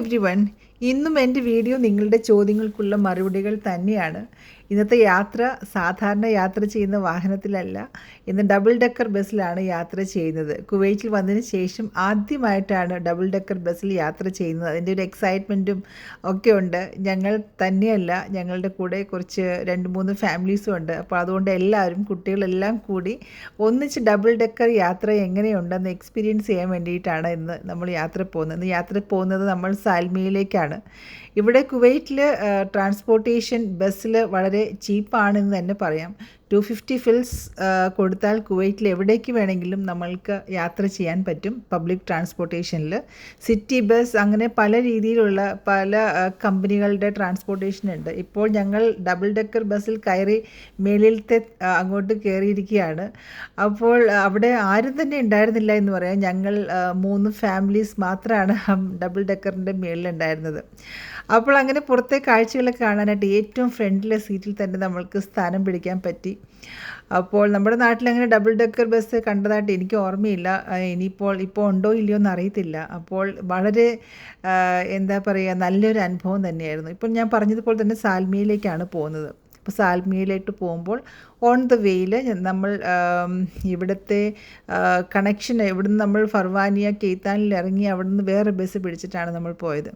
Everyone, ഇന്നും എൻ്റെ video നിങ്ങളുടെ ചോദ്യങ്ങൾക്കുള്ള മറുപടികൾ തന്നെയാണ്. ഇന്നത്തെ യാത്ര സാധാരണ യാത്ര ചെയ്യുന്ന വാഹനത്തിലല്ല, ഇന്ന് ഡബിൾ ഡെക്കർ ബസ്സിലാണ് യാത്ര ചെയ്യുന്നത്. കുവൈറ്റിൽ വന്നതിന് ശേഷം ആദ്യമായിട്ടാണ് ഡബിൾ ഡെക്കർ ബസ്സിൽ യാത്ര ചെയ്യുന്നത്. അതിൻ്റെ ഒരു എക്സൈറ്റ്മെൻറ്റും ഒക്കെ ഉണ്ട്. ഞങ്ങൾ തന്നെയല്ല, ഞങ്ങളുടെ കൂടെ കുറച്ച് 2-3 ഫാമിലീസും ഉണ്ട്. അപ്പോൾ അതുകൊണ്ട് എല്ലാവരും കുട്ടികളെല്ലാം കൂടി ഒന്നിച്ച് ഡബിൾ ഡെക്കർ യാത്ര എങ്ങനെയുണ്ടെന്ന് എക്സ്പീരിയൻസ് ചെയ്യാൻ വേണ്ടിയിട്ടാണ് ഇന്ന് നമ്മൾ യാത്ര പോകുന്നത്. ഇന്ന് യാത്ര പോകുന്നത് നമ്മൾ സാൽമിയയിലേക്കാണ്. ഇവിടെ കുവൈറ്റിൽ ട്രാൻസ്പോർട്ടേഷൻ ബസ്സിൽ വളരെ ചീപ്പാണെന്ന് തന്നെ പറയാം. 250 ഫിൽസ് കൊടുത്താൽ കുവൈറ്റിൽ എവിടേക്ക് വേണമെങ്കിലും നമ്മൾക്ക് യാത്ര ചെയ്യാൻ പറ്റും. പബ്ലിക് ട്രാൻസ്പോർട്ടേഷനിൽ സിറ്റി ബസ് അങ്ങനെ പല രീതിയിലുള്ള പല കമ്പനികളുടെ ട്രാൻസ്പോർട്ടേഷൻ ഉണ്ട്. ഇപ്പോൾ ഞങ്ങൾ ഡബിൾ ഡെക്കർ ബസ്സിൽ കയറി മേളിലത്തെ അങ്ങോട്ട് കയറിയിരിക്കുകയാണ്. അപ്പോൾ അവിടെ ആരും തന്നെ ഉണ്ടായിരുന്നില്ല എന്ന് പറയാം. ഞങ്ങൾ 3 ഫാമിലീസ് മാത്രമാണ് ഡബിൾ ഡെക്കറിൻ്റെ മേളിലുണ്ടായിരുന്നത്. അപ്പോൾ അങ്ങനെ പുറത്തെ കാഴ്ചകളൊക്കെ കാണാനായിട്ട് ഏറ്റവും ഫ്രണ്ടിലെ സീറ്റിൽ തന്നെ നമ്മൾക്ക് സ്ഥാനം പിടിക്കാൻ പറ്റി. അപ്പോൾ നമ്മുടെ നാട്ടിൽ അങ്ങനെ ഡബിൾ ഡെക്കർ ബസ് കണ്ടതായിട്ട് എനിക്ക് ഓർമ്മയില്ല. ഇപ്പോൾ ഉണ്ടോ ഇല്ലയോ എന്ന് അറിയത്തില്ല. അപ്പോൾ വളരെ എന്താ പറയുക, നല്ലൊരു അനുഭവം തന്നെയായിരുന്നു. ഇപ്പോൾ ഞാൻ പറഞ്ഞതുപോലെ തന്നെ സാൽമിയയിലേക്കാണ് പോകുന്നത്. അപ്പോൾ സാൽമിയയിലേക്ക് പോകുമ്പോൾ ഓൺ ദ വേയിൽ നമ്മൾ ഇവിടുത്തെ കണക്ഷൻ ഇവിടുന്ന് നമ്മൾ ഫർവാനിയ കെയ്ത്താനിൽ ഇറങ്ങി അവിടുന്ന് വേറെ ബസ് പിടിച്ചിട്ടാണ് നമ്മൾ പോയത്.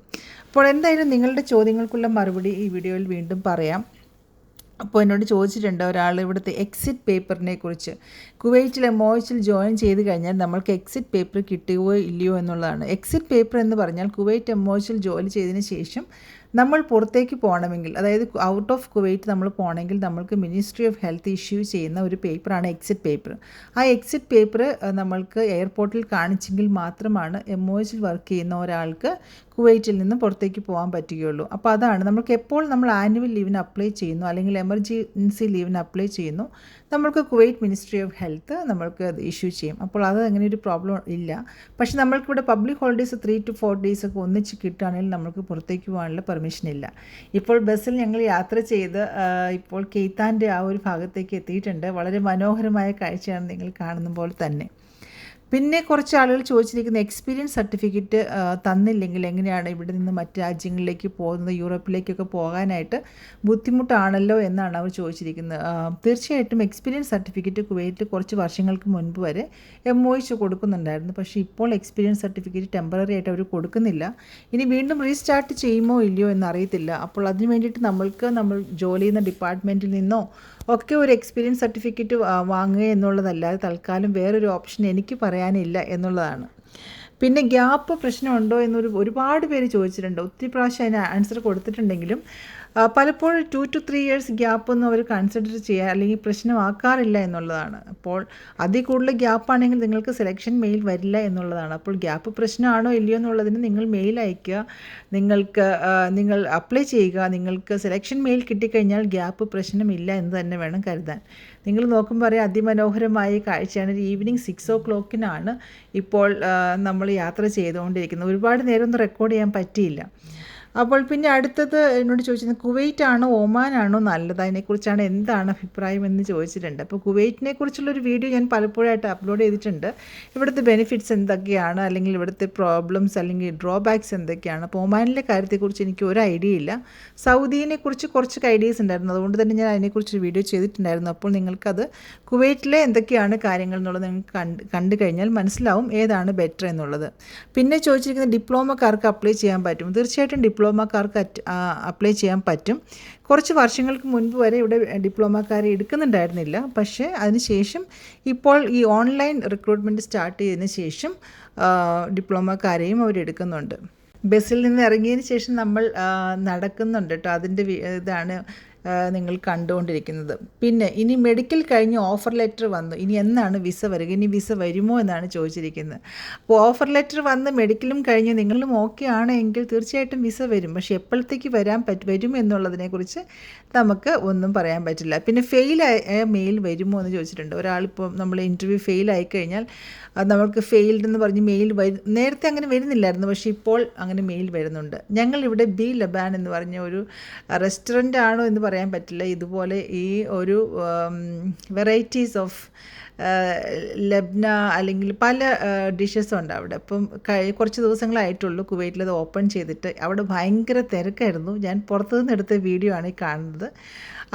അപ്പോൾ എന്തായാലും നിങ്ങളുടെ ചോദ്യങ്ങൾക്കുള്ള മറുപടി ഈ വീഡിയോയിൽ വീണ്ടും പറയാം. അപ്പോൾ എന്നോട് ചോദിച്ചിട്ടുണ്ട് ഒരാൾ ഇവിടുത്തെ എക്സിറ്റ് പേപ്പറിനെ കുറിച്ച്. കുവൈറ്റിൽ MOHൽ ജോയിൻ ചെയ്ത് കഴിഞ്ഞാൽ നമ്മൾക്ക് എക്സിറ്റ് പേപ്പർ കിട്ടുകയോ ഇല്ലയോ എന്നുള്ളതാണ്. എക്സിറ്റ് പേപ്പർ എന്ന് പറഞ്ഞാൽ കുവൈറ്റ് MOHൽ ജോലി ചെയ്തതിന് ശേഷം നമ്മൾ പുറത്തേക്ക് പോകണമെങ്കിൽ, അതായത് ഔട്ട് ഓഫ് കുവൈറ്റ് നമ്മൾ പോകണമെങ്കിൽ നമ്മൾക്ക് മിനിസ്ട്രി ഓഫ് ഹെൽത്ത് ഇഷ്യൂ ചെയ്യുന്ന ഒരു പേപ്പറാണ് എക്സിറ്റ് പേപ്പർ. ആ എക്സിറ്റ് പേപ്പർ നമ്മൾക്ക് എയർപോർട്ടിൽ കാണിച്ചെങ്കിൽ മാത്രമാണ് MOHൽ വർക്ക് ചെയ്യുന്ന ഒരാൾക്ക് കുവൈറ്റിൽ നിന്ന് പുറത്തേക്ക് പോകാൻ പറ്റുകയുള്ളൂ. അപ്പോൾ അതാണ് നമ്മൾക്ക് എപ്പോൾ നമ്മൾ ആനുവൽ ലീവിന് അപ്ലൈ ചെയ്യുന്നു അല്ലെങ്കിൽ എമർജൻസി ലീവിന് അപ്ലൈ ചെയ്യുന്നു, നമ്മൾക്ക് കുവൈറ്റ് മിനിസ്ട്രി ഓഫ് ഹെൽത്ത് നമ്മൾക്ക് അത് ഇഷ്യൂ ചെയ്യും. അപ്പോൾ അത് അങ്ങനെ ഒരു പ്രോബ്ലം ഇല്ല. പക്ഷേ നമ്മൾക്കിവിടെ പബ്ലിക് ഹോളിഡേയ്സ് 3 to 4 days ഒക്കെ ഒന്നിച്ച് കിട്ടുകയാണെങ്കിൽ നമുക്ക് പുറത്തേക്ക് പോകാനുള്ള പെർമിഷൻ ഇല്ല. ഇപ്പോൾ ബസ്സിൽ ഞങ്ങൾ യാത്ര ചെയ്ത് ഇപ്പോൾ കെയ്ത്താൻ്റെ ആ ഒരു ഭാഗത്തേക്ക് എത്തിയിട്ടുണ്ട്. വളരെ മനോഹരമായ കാഴ്ചയാണ് നിങ്ങൾ കാണുന്ന പോലെ തന്നെ. പിന്നെ കുറച്ച് ആളുകൾ ചോദിച്ചിരിക്കുന്ന എക്സ്പീരിയൻസ് സർട്ടിഫിക്കറ്റ് തന്നില്ലെങ്കിൽ എങ്ങനെയാണ് ഇവിടെ നിന്ന് മറ്റ് രാജ്യങ്ങളിലേക്ക് പോകുന്നത്, യൂറോപ്പിലേക്കൊക്കെ പോകാനായിട്ട് ബുദ്ധിമുട്ടാണല്ലോ എന്നാണ് അവർ ചോദിച്ചിരിക്കുന്നത്. തീർച്ചയായിട്ടും എക്സ്പീരിയൻസ് സർട്ടിഫിക്കറ്റ് കുവൈറ്റിൽ കുറച്ച് വർഷങ്ങൾക്ക് മുൻപ് വരെ MOH കൊടുക്കുന്നുണ്ടായിരുന്നു. പക്ഷേ ഇപ്പോൾ എക്സ്പീരിയൻസ് സർട്ടിഫിക്കറ്റ് ടെമ്പററി ആയിട്ട് അവർ കൊടുക്കുന്നില്ല. ഇനി വീണ്ടും റീസ്റ്റാർട്ട് ചെയ്യുമോ ഇല്ലയോ എന്നറിയത്തില്ല. അപ്പോൾ അതിന് വേണ്ടിയിട്ട് നമ്മൾ ജോലി ചെയ്യുന്ന ഡിപ്പാർട്ട്മെൻറ്റിൽ നിന്നോ ഒക്കെ ഒരു എക്സ്പീരിയൻസ് സർട്ടിഫിക്കറ്റ് വാങ്ങുക എന്നുള്ളതല്ലാതെ തൽക്കാലം വേറൊരു ഓപ്ഷൻ എനിക്ക് പറയാനില്ല എന്നുള്ളതാണ്. പിന്നെ ഗ്യാപ്പ് പ്രശ്നമുണ്ടോ ഒരുപാട് പേര് ചോദിച്ചിട്ടുണ്ട്. ഒത്തിരി പ്രാവശ്യം അതിന് ആൻസർ കൊടുത്തിട്ടുണ്ടെങ്കിലും പലപ്പോഴും 2 to 3 years ഗ്യാപ്പൊന്നും അവർ കൺസിഡർ ചെയ്യുക അല്ലെങ്കിൽ പ്രശ്നമാക്കാറില്ല എന്നുള്ളതാണ്. അപ്പോൾ അതിൽ കൂടുതൽ ഗ്യാപ്പാണെങ്കിൽ നിങ്ങൾക്ക് സെലക്ഷൻ മെയിൽ വരില്ല എന്നുള്ളതാണ്. അപ്പോൾ ഗ്യാപ്പ് പ്രശ്നമാണോ ഇല്ലയോ എന്നുള്ളതിന് നിങ്ങൾ മെയിൽ അയയ്ക്കുക, നിങ്ങൾ അപ്ലൈ ചെയ്യുക. നിങ്ങൾക്ക് സെലക്ഷൻ മെയിൽ കിട്ടിക്കഴിഞ്ഞാൽ ഗ്യാപ്പ് പ്രശ്നമില്ല എന്ന് തന്നെ വേണം കരുതാൻ. നിങ്ങൾ നോക്കുമ്പോൾ അറിയാം, അതിമനോഹരമായ കാഴ്ചയാണ്. ഒരു ഈവനിങ് 6 o'clock ഇപ്പോൾ നമ്മൾ യാത്ര ചെയ്തുകൊണ്ടിരിക്കുന്നത്. ഒരുപാട് നേരമൊന്നും റെക്കോർഡ് ചെയ്യാൻ പറ്റിയില്ല. അപ്പോൾ പിന്നെ അടുത്തത് എന്നോട് ചോദിച്ചിരുന്നത് കുവൈറ്റ് ആണോ ഒമാനാണോ നല്ലത്, അതിനെക്കുറിച്ചാണ് എന്താണ് അഭിപ്രായം എന്ന് ചോദിച്ചിട്ടുണ്ട്. അപ്പോൾ കുവൈറ്റിനെ കുറിച്ചുള്ളൊരു വീഡിയോ ഞാൻ പലപ്പോഴായിട്ട് അപ്ലോഡ് ചെയ്തിട്ടുണ്ട്. ഇവിടുത്തെ ബെനിഫിറ്റ്സ് എന്തൊക്കെയാണ്, അല്ലെങ്കിൽ ഇവിടുത്തെ പ്രോബ്ലംസ് അല്ലെങ്കിൽ ഡ്രോബാക്സ് എന്തൊക്കെയാണ്. അപ്പോൾ ഒമാനിലെ കാര്യത്തെക്കുറിച്ച് എനിക്ക് ഒരു ഐഡിയ ഇല്ല. സൗദിനെക്കുറിച്ച് കുറച്ച് ഐഡിയാസ് ഉണ്ടായിരുന്നു, അതുകൊണ്ട് തന്നെ ഞാൻ അതിനെക്കുറിച്ച് വീഡിയോ ചെയ്തിട്ടുണ്ടായിരുന്നു. അപ്പോൾ നിങ്ങൾക്കത് കുവൈറ്റിലെ എന്തൊക്കെയാണ് കാര്യങ്ങൾ എന്നുള്ളത് നിങ്ങൾക്ക് കണ്ടു കഴിഞ്ഞാൽ മനസ്സിലാവും ഏതാണ് ബെറ്റർ എന്നുള്ളത്. പിന്നെ ചോദിച്ചിരിക്കുന്ന ഡിപ്ലോമക്കാർക്ക് അപ്ലൈ ചെയ്യാൻ പറ്റും. തീർച്ചയായിട്ടും ഡിപ്ലോമക്കാർക്ക് അപ്ലൈ ചെയ്യാൻ പറ്റും. കുറച്ച് വർഷങ്ങൾക്ക് മുൻപ് വരെ ഇവിടെ ഡിപ്ലോമക്കാരെ എടുക്കുന്നുണ്ടായിരുന്നില്ല. പക്ഷേ അതിനുശേഷം ഇപ്പോൾ ഈ ഓൺലൈൻ റിക്രൂട്ട്മെൻറ്റ് സ്റ്റാർട്ട് ചെയ്തതിന് ശേഷം ഡിപ്ലോമക്കാരെയും അവരെടുക്കുന്നുണ്ട്. ബസ്സിൽ നിന്ന് ഇറങ്ങിയതിന് ശേഷം നമ്മൾ നടക്കുന്നുണ്ട് കേട്ടോ. അതിൻ്റെ ഇതാണ് നിങ്ങൾ കണ്ടുകൊണ്ടിരിക്കുന്നത്. പിന്നെ ഇനി മെഡിക്കൽ കഴിഞ്ഞ് ഓഫർ ലെറ്റർ വന്നു, ഇനി എന്നാണ് വിസ വരിക, ഇനി വിസ വരുമോ എന്നാണ് ചോദിച്ചിരിക്കുന്നത്. അപ്പോൾ ഓഫർ ലെറ്റർ വന്ന് മെഡിക്കലും കഴിഞ്ഞ് നിങ്ങളും ഓക്കെ ആണെങ്കിൽ തീർച്ചയായിട്ടും വിസ വരും. പക്ഷേ എപ്പോഴത്തേക്ക് വരും എന്നുള്ളതിനെക്കുറിച്ച് നമുക്ക് ഒന്നും പറയാൻ പറ്റില്ല. പിന്നെ ഫെയിലായ മെയിൽ വരുമോ എന്ന് ചോദിച്ചിട്ടുണ്ട്. ഒരാളിപ്പോൾ നമ്മൾ ഇൻ്റർവ്യൂ ഫെയിലായി കഴിഞ്ഞാൽ നമ്മൾക്ക് ഫെയിൽഡ് എന്ന് പറഞ്ഞ് മെയിൽ നേരത്തെ അങ്ങനെ വരുന്നില്ലായിരുന്നു, പക്ഷേ ഇപ്പോൾ അങ്ങനെ മെയിൽ വരുന്നുണ്ട്. ഞങ്ങളിവിടെ ബി ലബാൻ എന്ന് പറഞ്ഞ ഒരു റെസ്റ്റോറൻ്റ് ആണോ എന്ന് പറയാൻ പറ്റില്ല. ഇതുപോലെ ഈ ഒരു വെറൈറ്റീസ് ഓഫ് ലബ്ന അല്ലെങ്കിൽ പല ഡിഷസ് ഉണ്ട് അവിടെ. അപ്പം കുറച്ച് ദിവസങ്ങളായിട്ടുള്ളൂ കുവൈറ്റിൽ അത് ഓപ്പൺ ചെയ്തിട്ട്. അവിടെ ഭയങ്കര തിരക്കായിരുന്നു. ഞാൻ പുറത്തുനിന്ന് എടുത്ത വീഡിയോ ആണ് ഈ കാണുന്നത്.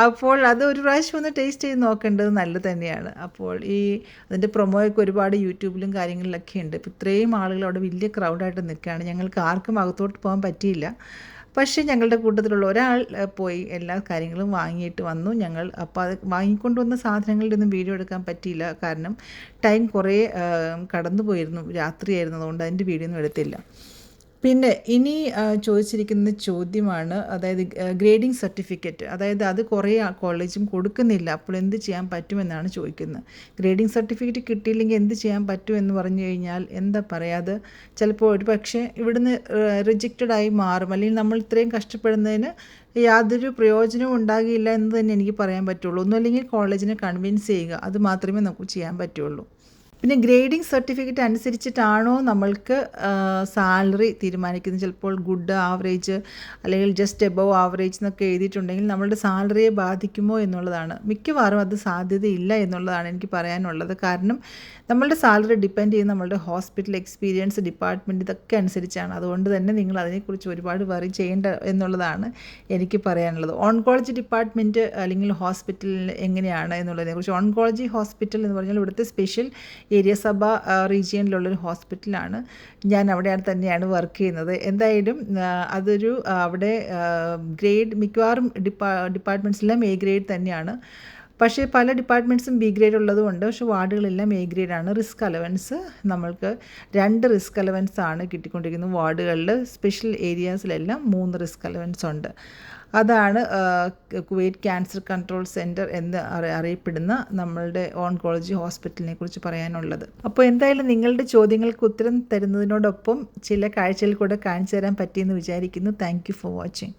അപ്പോൾ അത് ഒരു പ്രാവശ്യം ഒന്ന് ടേസ്റ്റ് ചെയ്ത് നോക്കേണ്ടത് നല്ലത് തന്നെയാണ്. അപ്പോൾ അതിൻ്റെ പ്രൊമോയൊക്കെ ഒരുപാട് യൂട്യൂബിലും കാര്യങ്ങളിലൊക്കെ ഉണ്ട്. ഇപ്പോൾ ഇത്രയും ആളുകൾ അവിടെ വലിയ ക്രൗഡായിട്ട് നിൽക്കുകയാണ്. ഞങ്ങൾക്ക് ആർക്കും അകത്തോട്ട് പോകാൻ പറ്റിയില്ല. പക്ഷേ ഞങ്ങളുടെ കൂട്ടത്തിലുള്ള ഒരാൾ പോയി എല്ലാ കാര്യങ്ങളും വാങ്ങിയിട്ട് വന്നു. അപ്പോൾ അത് വാങ്ങിക്കൊണ്ട് വന്ന സാധനങ്ങളുടെ ഒന്നും വീഡിയോ എടുക്കാൻ പറ്റിയില്ല. കാരണം ടൈം കുറേ കടന്നു പോയിരുന്നു, രാത്രിയായിരുന്നു. അതുകൊണ്ട് അതിൻ്റെ വീഡിയോ ഒന്നും എടുത്തില്ല. പിന്നെ ഇനി ചോദിച്ചിരിക്കുന്ന ചോദ്യമാണ്, അതായത് ഗ്രേഡിംഗ് സർട്ടിഫിക്കറ്റ്. അതായത് അത് കുറേ കോളേജും കൊടുക്കുന്നില്ല. അപ്പോൾ എന്ത് ചെയ്യാൻ പറ്റുമെന്നാണ് ചോദിക്കുന്നത്. ഗ്രേഡിംഗ് സർട്ടിഫിക്കറ്റ് കിട്ടിയില്ലെങ്കിൽ എന്ത് ചെയ്യാൻ പറ്റുമെന്ന് പറഞ്ഞു കഴിഞ്ഞാൽ എന്താ പറയാതെ, ചിലപ്പോൾ ഒരു പക്ഷേ ഇവിടുന്ന് റിജക്റ്റഡായി മാറും. അല്ലെങ്കിൽ നമ്മൾ ഇത്രയും കഷ്ടപ്പെടുന്നതിന് യാതൊരു പ്രയോജനവും ഉണ്ടാകില്ല എന്ന് തന്നെ എനിക്ക് പറയാൻ പറ്റുള്ളൂ. ഒന്നുമല്ലെങ്കിൽ കോളേജിനെ കൺവിൻസ് ചെയ്യുക, അത് മാത്രമേ നമുക്ക് ചെയ്യാൻ പറ്റുള്ളൂ. പിന്നെ ഗ്രേഡിംഗ് സർട്ടിഫിക്കറ്റ് അനുസരിച്ചിട്ടാണോ നമ്മൾക്ക് സാലറി തീരുമാനിക്കുന്നത്. ചിലപ്പോൾ ഗുഡ്, ആവറേജ് അല്ലെങ്കിൽ ജസ്റ്റ് എബവ് ആവറേജ് എന്നൊക്കെ എഴുതിയിട്ടുണ്ടെങ്കിൽ നമ്മളുടെ സാലറിയെ ബാധിക്കുമോ എന്നുള്ളതാണ്. മിക്കവാറും അത് സാധ്യതയില്ല എന്നുള്ളതാണ് എനിക്ക് പറയാനുള്ളത്. കാരണം നമ്മളുടെ സാലറി ഡിപ്പെൻഡ് ചെയ്യുന്ന നമ്മളുടെ ഹോസ്പിറ്റൽ എക്സ്പീരിയൻസ്, ഡിപ്പാർട്ട്മെൻറ്റ്, ഇതൊക്കെ അനുസരിച്ചാണ്. അതുകൊണ്ട് തന്നെ നിങ്ങൾ അതിനെക്കുറിച്ച് ഒരുപാട് വറി ചെയ്യേണ്ട എന്നുള്ളതാണ് എനിക്ക് പറയാനുള്ളത്. ഓൺകോളജി ഡിപ്പാർട്ട്മെൻറ്റ് അല്ലെങ്കിൽ ഹോസ്പിറ്റലിൽ എങ്ങനെയാണ് എന്നുള്ളതിനെക്കുറിച്ച്. ഓൺകോളജി ഹോസ്പിറ്റൽ എന്ന് പറഞ്ഞാൽ ഇവിടുത്തെ സ്പെഷ്യൽ ഏരിയ സഭ റീജിയനിലുള്ളൊരു ഹോസ്പിറ്റലാണ്. ഞാൻ അവിടെയാണ് തന്നെയാണ് വർക്ക് ചെയ്യുന്നത്. എന്തായാലും അതൊരു അവിടെ ഗ്രേഡ് മിക്കവാറും ഡിപ്പാർട്ട്മെൻറ്റ്സെല്ലാം എ ഗ്രേഡ് തന്നെയാണ്. പക്ഷേ പല ഡിപ്പാർട്ട്മെൻറ്റ്സും ബി ഗ്രേഡ് ഉള്ളതുകൊണ്ട്, പക്ഷേ വാർഡുകളെല്ലാം എ ഗ്രേഡാണ്. റിസ്ക് അലവൻസ് നമ്മൾക്ക് 2 റിസ്ക് അലവൻസ് ആണ് കിട്ടിക്കൊണ്ടിരിക്കുന്നത് വാർഡുകളിൽ. സ്പെഷ്യൽ ഏരിയാസിലെല്ലാം 3 റിസ്ക് അലവൻസ് ഉണ്ട്. അതാണ് കുവൈറ്റ് ക്യാൻസർ കൺട്രോൾ സെൻറ്റർ എന്ന് അറിയപ്പെടുന്ന നമ്മളുടെ ഓൺകോളജി ഹോസ്പിറ്റലിനെ കുറിച്ച് പറയാനുള്ളത്. അപ്പോൾ എന്തായാലും നിങ്ങളുടെ ചോദ്യങ്ങൾക്ക് ഉത്തരം തരുന്നതിനോടൊപ്പം ചില കാഴ്ചകൾ കൂടെ കാണിച്ചു തരാൻ പറ്റിയെന്ന് വിചാരിക്കുന്നു. Thank you for watching.